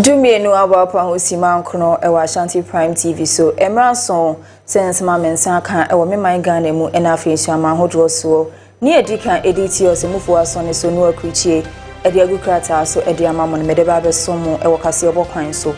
Jumie no abapa hosima nkono e wa Ashanti Prime TV so emrason sense ma mensa kan e wo me man Ghana mu e na afenhia ma hodro so ni edikan editi o semufo aso ne so no akrichie e de agukrata so e de amamo ne mede ba besom mu e wo kase obokwan so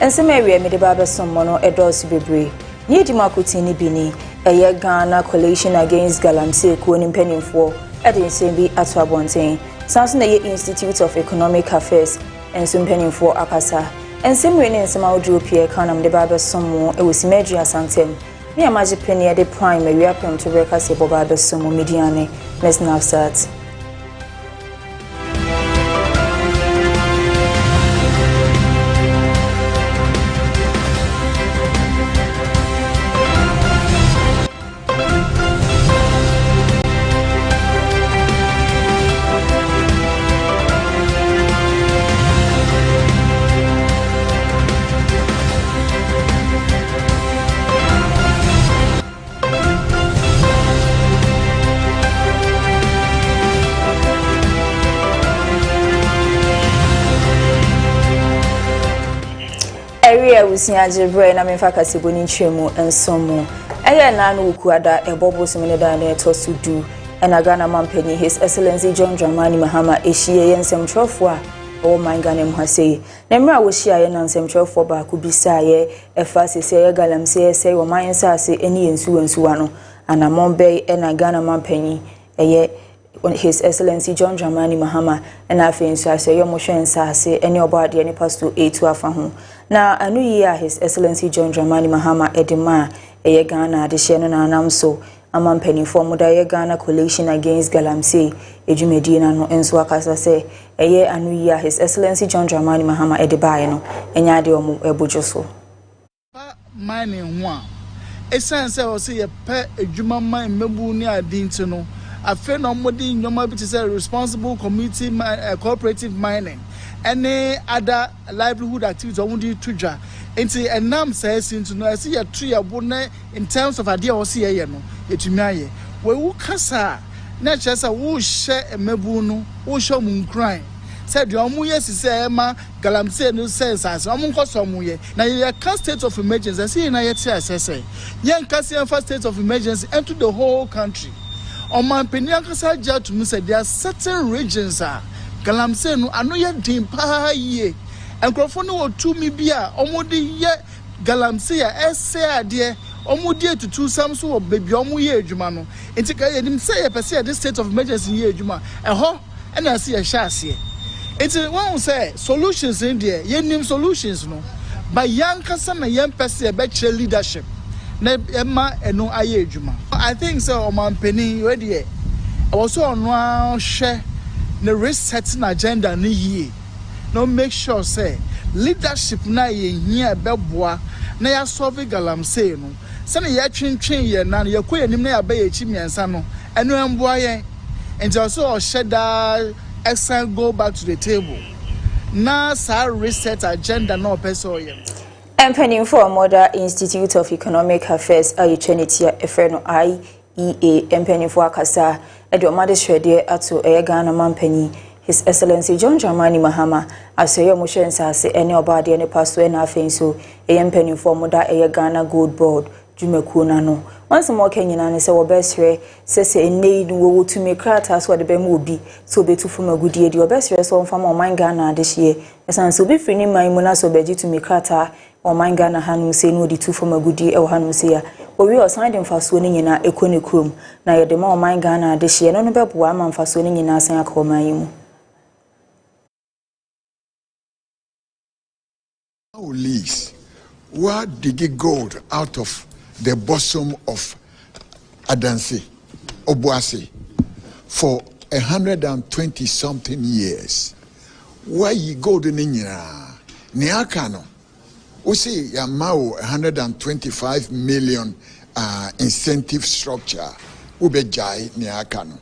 ensem awie mede ba besom mo no e dos bebre ni edima kotini bini e ye Ghana coalition against galamsey ko ni mpanimfo e de nsem bi ato abonten sanso na ye Institute of Economic Affairs and some penny for akasa and some winning some Audio Kanam de Barber Somo, it was Medria Santem. Me a magic penny at the prime, a reappear to breakfast a Barber Somo Mediane. Let's now start. Area wusia jebre na memfa kaseboni ntwemu ensomo eye na na ukuada ebobo semeneda na etosudu ena Ghana mampani His Excellency John Dramani Mahama ehie yensemtrofo a o mangane mhase na mra wo hia ye nansemtrofo ba ku bisaye efa sese ye galamsey ese wo man sase eni yensuwansuwa no anamombe ena Ghana mampani eye His Excellency John Dramani Mahama and afensu ase yo mohwe nsase ene obade ne pastor 8 afa ho na anu yi a His Excellency John Dramani Mahama edema eye Ghana de hye no na anam so amampani for da ye Ghana coalition against galamsey ejumedi na no enso akasa se eye anu yi a His Excellency John Dramani Mahama edeba no enya de omo ebojo so mining ho a essence o se ye pe ejuma man mebu ni adinti no afe no modi nyoma bi say responsible community cooperative mining any other livelihood activities omudi tudwa enti enam says into no see ya tree abone in terms of idea o see ye no etumi aye we wu kasa na chesa wo hye emebu no wo hye munkran said the omu yes say ma galamsey no sense as omu nkoso omu ye na ye can state of emergency see na ye tie asese ye nkase first state of emergency into the whole country. On my opinion, to say there are certain regions galamsey no ano ye din pa ye enkrofo no to me bia omodi ye galamsey ese ade omodi etutu samso wo baby omu ye adwuma no enti ka ye nim say ye pese this state of emergency ye adwuma eho na se ye hya ase enti won say solutions in there ye nim solutions no by young kasa na ye pese be chere leadership na ema eno aye adwuma. I think so o man penny we dey I was so on share the resetting agenda ni ye no make sure say leadership na ye hia beboa na ya solve galamsey no say na ya twentwen ye na ye koye nim na ya ba ye chi miensa no eno emboa ye and also share that extra go back to the table na sa reset agenda no person ye Empending for Mother Institute of Economic Affairs a Trinity Efreno IEA empending for Akasa Edo Madishrede ato Ghana Mampani His Excellency John Dramani Mahama aseyo mohwe nsase ene obade ne paso na afenso empending for Mother Ghana Gold Board Jumeku na no once more Kenya na se wo besre sese ene du wo to me krata so de be mu obi so betu fo magudie de obesre so mfa ma man Ghana de hye esan so be fini man mu na so beji to me krata o man Ghana hanu se no di tu fo magudie e wo hanu se ya owi o san de mfaso ne nyina ekoni krom na ye de ma o man Ghana de hye no no beboa ma mfaso ne nyina san akoma yi mu. Lease, where did it go out of the bosom of Adansi, Obuasi, for 120 something years? Where you go to Ninya, Niakano, we see Yamao 125 million incentive structure, Ubejai Niakano,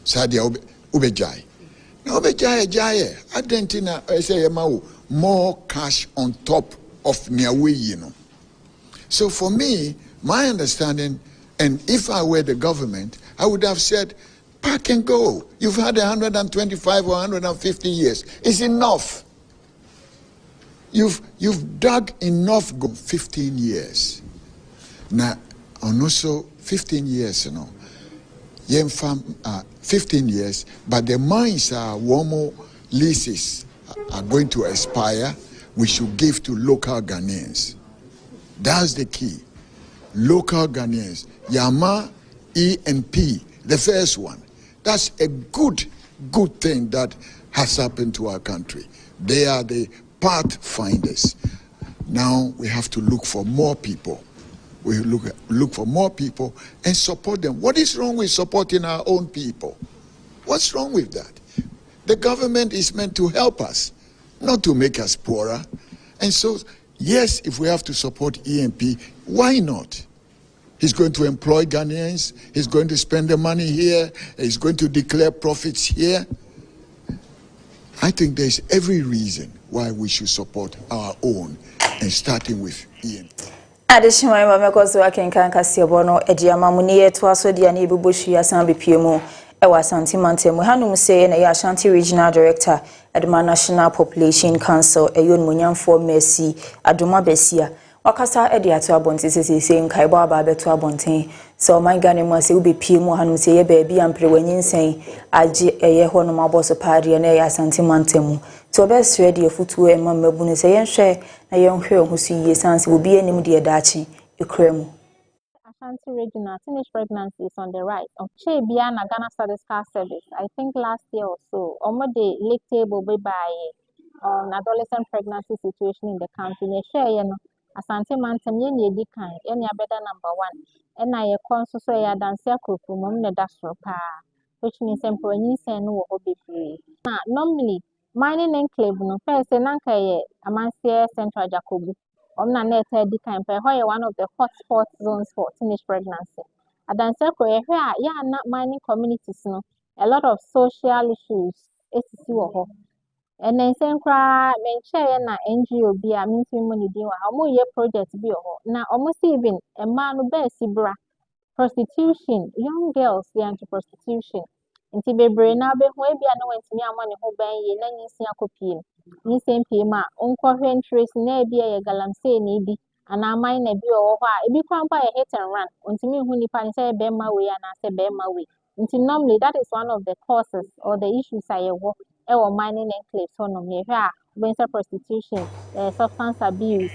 Sadia Ubejai. No, Ubejai Jai, Adentina, I say Yamao. More cash on top of Niawe, you know. So for me, my understanding, and if I were the government, I would have said, pack and go. You've had 125 or 150 years. It's enough. You've dug enough gold 15 years. Now, and also 15 years, 15 years, but the mines are warmer leases are going to expire. We should give to local Ghanaians. That's the key. Local Ghanaians. Yama, E&P, the first one. That's a good thing that has happened to our country. They are the pathfinders. Now we have to look for more people. We look for more people and support them. What is wrong with supporting our own people? What's wrong with that? The government is meant to help us, not to make us poorer. And so, yes, if we have to support E&P, why not? He's going to employ Ghanaians. He's going to spend the money here. He's going to declare profits here. I think there's every reason why we should support our own, and starting with E&P. Additionally, Mamekoso Akenkan Kasiebono, Ediama Muniye Twaso Diani Bubushi Asambi Piemo, Ewa Santi Mantemu, Hanum say na Ashanti Regional Director, Aduma National Population Council, Eyon Munyamfo Mercy, Aduma Besia, Wakasa Ediato Abonti saying Kaiba Babeto Abonti. So my Ghana must be Piemo Hanum say baby and prewenin saying Aji a Honoma Bosso Party and Ashanti Mantemu. To best ready a footwear and Mamma say share a young girl who see ye sons will be any dear dachi, a cremo. Ashanti Regional teenage pregnancy is on the rise. Of Biana Ghana Statistical Service, I think last year or so, the league table by adolescent pregnancy situation in the country. They share, Asante Mantem, ye kind, any better number one. And I consult a dance circle from the Dastro Pa, which means employees and no hobby free. Now, normally, mining enclave no first and Amansia Central Jacobu. Omna net kind where one of the hotspot zones for teenage pregnancy. At the circle, here not mining communities no. A lot of social issues is and then same cry mention na NGO be a means money deal or project be now almost even a man who bears bra prostitution, young girls they into prostitution. Nti bebre na be ho bia na wantimi amane ho ban ye na nyinsia kopie ni sempie ma onkwohwe interest na bia ye galamsey na bi ana man na bi o ho a ebi kwampa ye hit and run ontimi hu nipa ni say be ma we ana say be ma we. Nti normally that is one of the causes or the issues ayewo e mining enclaves so no me hwe a bensa prostitution, substance abuse,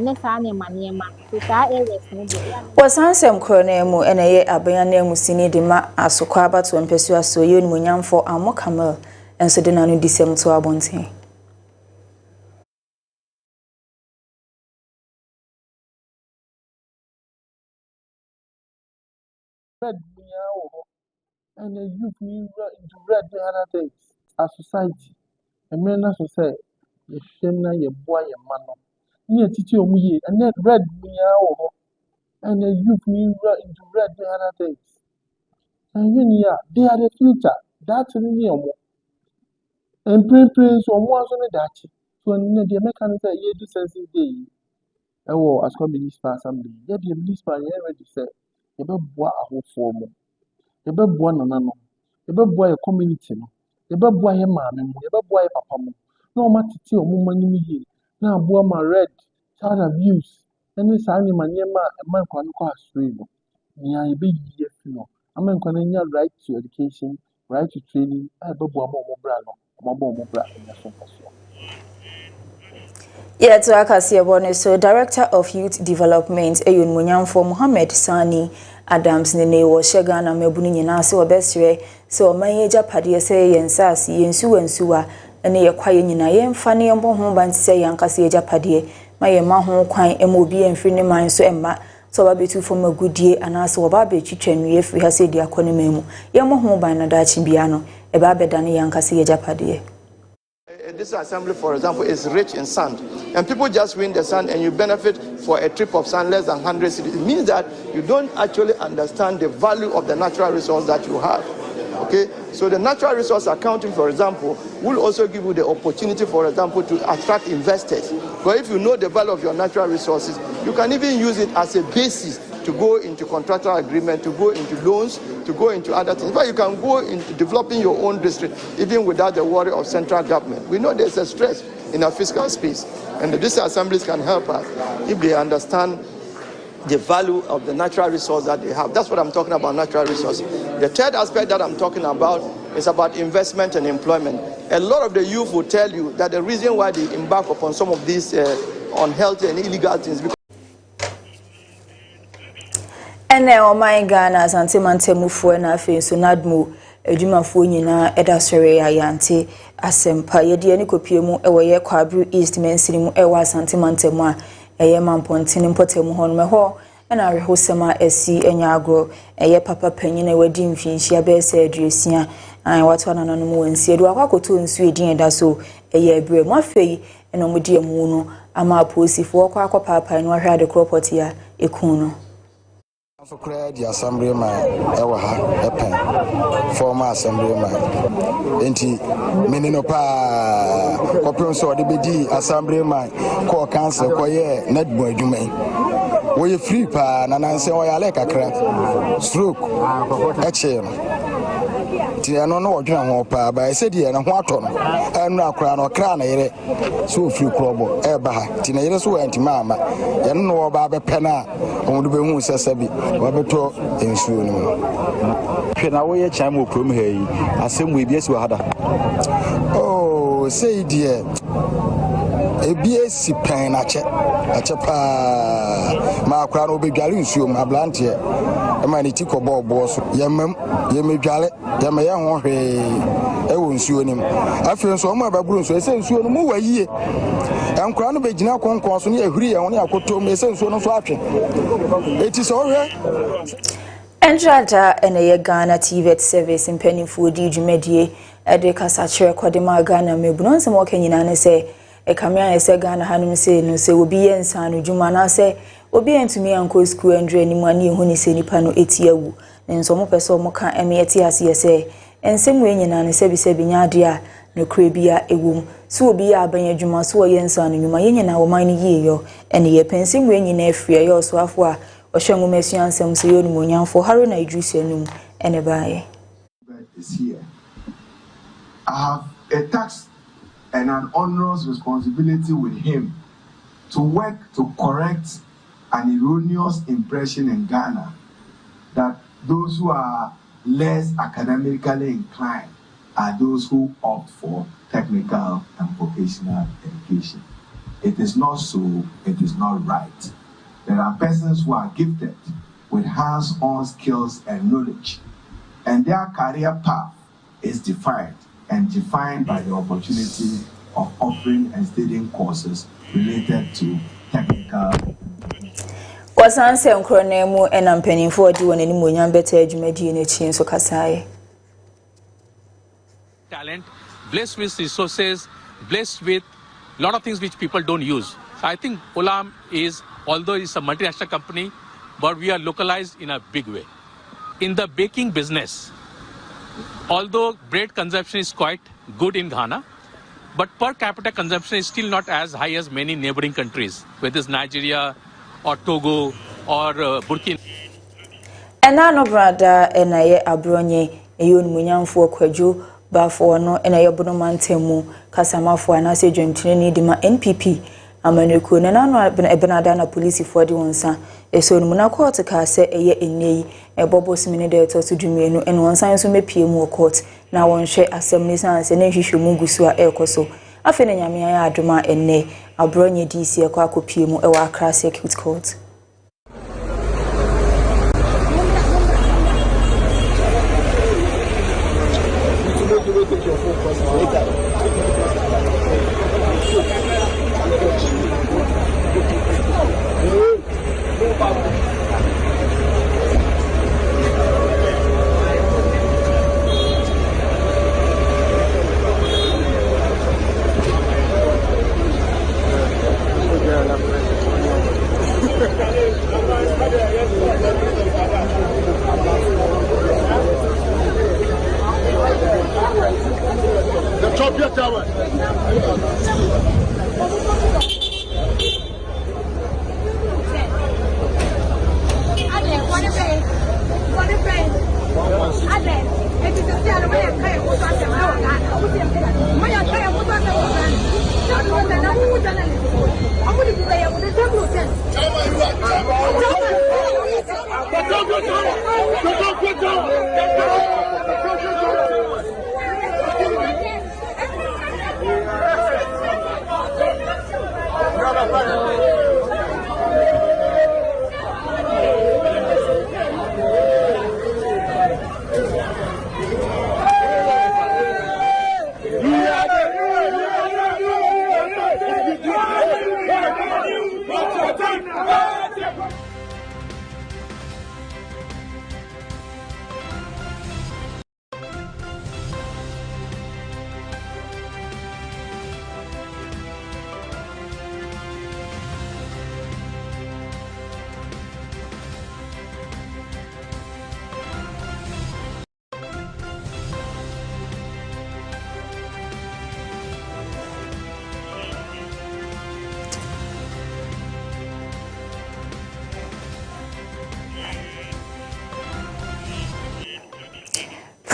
nesa ne maniema so sa areas no be Wasansem Kronemu and a Abayana Musini de Ma Asokwaba to Empesua so you munyam for Amokamel and so denanu disem to Abonte. And the youth need into red other things as society. And men as say, you shena your boy and man. Near teacher me and that red meow and the youth need into red other things. And they are the future. That's the new and pray so once on a Dutch. So the American say, ye do sense day. Oh, as communist assembly, yet the minister already said, you better boy a whole form. You better boy no. You better boy a community no. You better boy a man, you better boy a papa. No matter till money here. Now boy my red, child abuse, and this animal near a man can call straight. Near a big year, a man can right to education, right to training, I better boy more brother, and your son. Yeah, to Akasiebone, so Director of Youth Development, Eyun Munyamfo Mohammed Sani Adams Nene was Shagana Mebuni Nasi or Bestre, so my age Padia say Yensasi, Yensu and Sua, and a quiet Yinayan Fanny and Bohom Ban say Yankasi Japadie, my Mahon Quine MOB and Free Mind so Emma, so I be too from a good year and ask for Baby Chichen if we have said the Akonimemo, Yamaho by Nadachi Biano, a Babe Dani Yankasi Japadie. This assembly, for example, is rich in sand, and people just win the sand and you benefit for a trip of sand less than 100 cities. It means that you don't actually understand the value of the natural resource that you have. Okay, so the natural resource accounting, for example, will also give you the opportunity, for example, to attract investors. But if you know the value of your natural resources, you can even use it as a basis to go into contractual agreement, to go into loans, to go into other things. But you can go into developing your own district even without the worry of central government. We know there's a stress in our fiscal space. And these assemblies can help us if they understand the value of the natural resource that they have. That's what I'm talking about, natural resource. The third aspect that I'm talking about is about investment and employment. A lot of the youth will tell you that the reason why they embark upon some of these unhealthy and illegal things because my Ghana asante mantemufoɔ na afei so nadmo adwumafoɔ nyinaa ɛda sɔre ayante asempa yɛde ani kopie mu ɛwɔ yɛ kwabru east mensiri mu ɛwɔ asante mantemu a ɛyɛ mampontene mpɔtemu hɔ no mɛhɔ ɛna rehosɛm a ɛsi ɛnyaagro ɛyɛ papa panyin ɛwadi mfinhyia bɛsɛ aduosia an wato anananom wɔ nsie do akwakoto nsu edin ɛda so ɛyɛ abrɛ mu afei ɛna ɔmudi emu no ama aposifoɔ kɔ akɔpaapae no ahwɛ ade kropɔte a ekun no so credit the assemblyman ewa ha epen former assemblyman enti menino pa kopron so de bedi assemblyman call council ko ye nadbu adwuma we free pa na nanse o ya le kakra stroke eche ti eno no odwena ho pa ba ese de eno ho ato no enu akra no kra na yere so free krobo e ba ha ti na yere so anti mama ye no ba be pena o do be hu sese bi wa beto ensuo no hwe na wo ye chan mo krom ha yi asem we bi esi wa hada oh say die ebi esi pen na che pa ma akra no be dware nsuo ma blante e ma ni ti ko bo so yemam yemedware yemeye ho hwe e wo nsuo nim afi nso mo ababuru nsuo ese nsuo no mo wayie enkra no be gina konkon so ne ahuri ye ho ne akotom ese nsuo no so atwe eti so hwe Enjada ene ye Ghana TV service mpanimfo di dwumadie ede kasa kire kwade ma Ghana mebuno nsem okanyina ne se e kamera ese Ghana hanum se no se obi ye nsa no dwuma na se obi entumi anko school andre ni mu ani ehu ni se nipa no etiawu nso mo pese mo ka eme eti ase se ensem we nyina ne se bi se binyade a no kure bia ewum so obi ya abanya dwuma so ye nsa no nyuma ye nyina wo man ni ye yo ene ye pensem we nyina afia yo so afo a Oshangu Messiansem so yoni monyanfo haro na idrusi anum ene bae is here. I have a task and an onerous responsibility with him to work to correct an erroneous impression in Ghana that those who are less academically inclined are those who opt for technical and vocational education. It is not so, it is not right. There are persons who are gifted with hands-on skills and knowledge, and their career path is defined by the opportunity of offering and studying courses related to technical. Wasanse nkronemu enampanimfo odi wonani monyam beta adwumadi ne chi nso kasae. Talent, blessed with resources, blessed with a lot of things which people don't use. So I think Olam is, although it's a multinational company, but we are localized in a big way. In the baking business, although bread consumption is quite good in Ghana, but per capita consumption is still not as high as many neighboring countries, whether it's Nigeria or Togo or Burkina. Enano brada enaye abronye eyonu munyamfo kwadwo bafo no enaye bonomantemu kasamafo anase dwemtene ni dima NPP amaneku na nanu ebenada na police for di wonsa eso no na court ka se eye enei ebobo simene de to sudwumienu en wonsan so mepie mu court na wonhwe assembly sanse na hwehwemu gusu a ekoso afi na nyame ya adoma enne abronye DC ekwa akopie mu ewa Accra Circuit Court.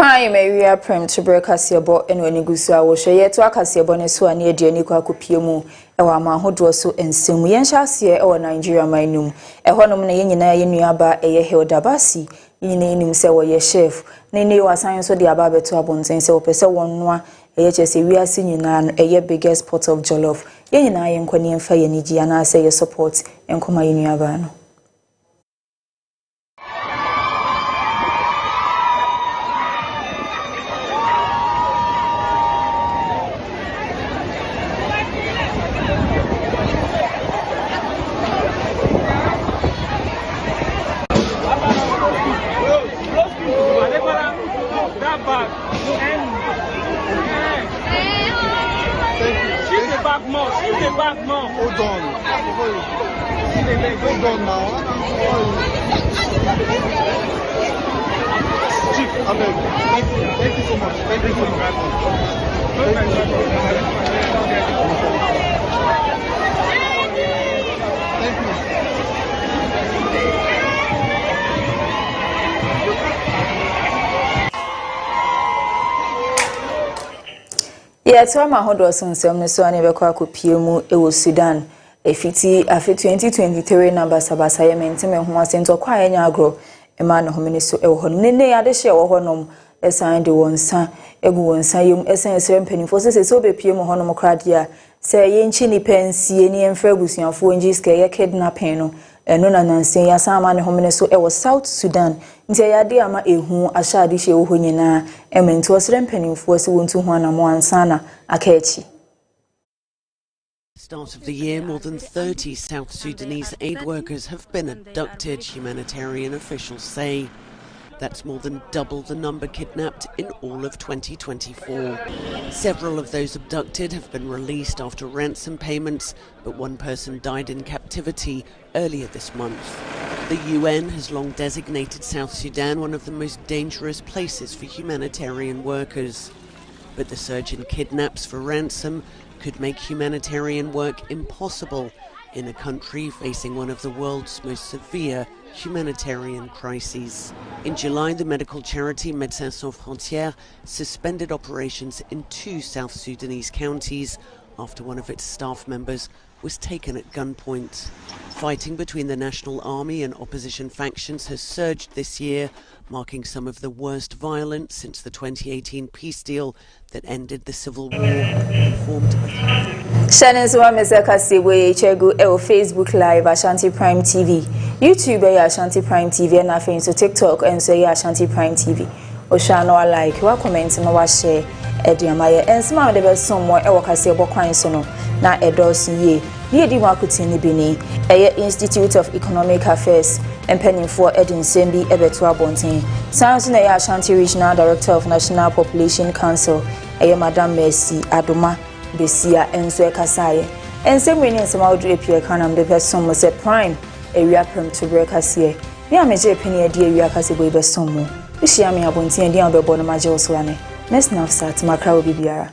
Prime area prem to break Asiabo and when you go so I will share to Akasiabo and so near Dianico Kupiemu, our man who draws so and soon we shall see our Nigeria minum. A honomination in Yaba, a hill dabasi, in name say or your chef. Nene was science of the Ababe to Abons and so per one. A HSC we are seeing a year biggest pot of jollof. Yen I am Quanian Fay and Nigiana say your support and come in Yavano. Hold on. Hold on now. Chief, I beg. Thank you so much. Thank you so much. Yeah, so I'm a hundred some so I never quite could PMU it was Sudan. A 2023 number Sabasaya maintain who was into quiet agro, a man who minister Nene Adesha or Honum, a sign the one son, a good son, a sense penny for so be PMU Honomocratia, say yen chini pen, see any and Ferguson for Injiska, a kidnapping. And none and say Yasaman Homineso it was South Sudan. Ntiayade ehu ashadi she wo nyina emento osrempanimfo se wontu ho anamo ansana akachi. Start of the year, more than 30 South Sudanese aid workers have been abducted, humanitarian officials say. That's more than double the number kidnapped in all of 2024. Several of those abducted have been released after ransom payments, but one person died in captivity earlier this month. The UN has long designated South Sudan one of the most dangerous places for humanitarian workers. But the surge in kidnaps for ransom could make humanitarian work impossible in a country facing one of the world's most severe humanitarian crises. In July, the medical charity Médecins Sans Frontières suspended operations in 2 South Sudanese counties after one of its staff members was taken at gunpoint. Fighting between the National Army and opposition factions has surged this year, marking some of the worst violence since the 2018 peace deal that ended the civil war and formed Shannon Swamesa Kasiwe Chegu Facebook Live Ashanti Prime TV, YouTube Ashanti Prime TV and Facebook TikTok and say Ashanti Prime TV. Oshano like wa comment no wa share ediamaya ensma de be som mo e wakase bokwan so no na edosi ye ye di wakuti ni bini Institute of Economic Affairs empenifo edin sembi ebeto abonten sans na ya Ashanti Regional Director of National Population Council Madam Mercy Adoma Besia enso ekasaye ensem ni ensema odu epie kanam de be som mo se prime area prem to break asie me ameje peni ade area kase bo be som mo Ishia me abonti edi an bebo no maje oswane. Next now start makra obi biara.